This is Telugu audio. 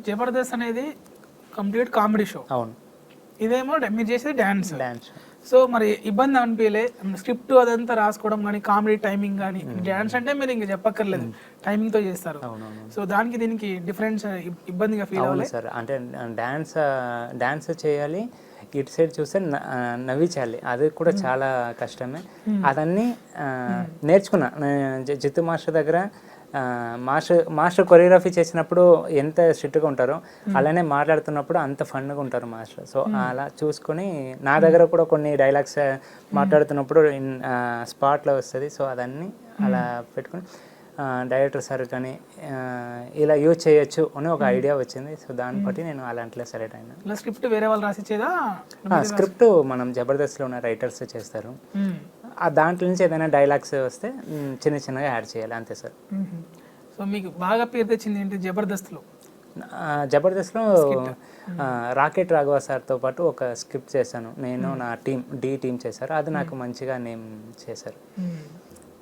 జబర్దస్త్ అనేది కంప్లీట్ కామెడీ షో, అవును. ఇదేమో మీరు చేసేది డ్యాన్స్. డాన్స్. సో మరి ఇబ్బంది అనిపించలే స్క్రిప్ట్ అదంతా రాసుకోవడం కానీ, కామెడీ టైమింగ్ కానీ? డాన్స్ అంటే మీరు ఇంకా చెప్పక్కర్లేదు, టైమింగ్ తో చేస్తారు. అవునవును. సో దానికి దీనికి డిఫరెన్స్ ఇబ్బందిగా ఫీల్ అవును అవ్వలేదు? సార్, అంటే డాన్స్ చేయాలి, ఇటు సైడ్ చూస్తే నవ్వించాలి, అది కూడా చాలా కష్టమే. అదన్నీ నేర్చుకున్నా జిత్తు మాస్టర్ దగ్గర. మాస్టర్ కొరియోగ్రఫీ చేసినప్పుడు ఎంత స్ట్రిక్ట్గా ఉంటారో అలానే మాట్లాడుతున్నప్పుడు అంత ఫన్గా ఉంటారు మాస్టర్. సో అలా చూసుకొని నా దగ్గర కూడా కొన్ని డైలాగ్స్ మాట్లాడుతున్నప్పుడు స్పాట్లో వస్తుంది. సో అదన్నీ అలా పెట్టుకొని డైరెక్టర్ సార్ కానీ ఇలా యూజ్ చేయొచ్చు అని ఒక ఐడియా వచ్చింది. సో దాన్ని బట్టి నేను అలాంటిలో సెలెక్ట్ అయినా. స్క్రిప్ట్ వేరే వాళ్ళు రాసిచ్చేదా? స్క్రిప్ట్ మనం జబర్దస్త్లో ఉన్న రైటర్స్ చేస్తారు. దాంట్లో నుంచి ఏదైనా డైలాగ్స్ వస్తే చిన్న చిన్నగా యాడ్ చేయాలి, అంతే సార్. సో మీకు బాగా పేరు తెచ్చింది ఏంటి జబర్దస్త్లో? జబర్దస్త్లో రాకెట్ రాఘవ సార్తో పాటు ఒక స్క్రిప్ట్ చేశాను నేను, నా టీం డి టీం చేశారు. అది నాకు మంచిగా నేమ్ చేశారు.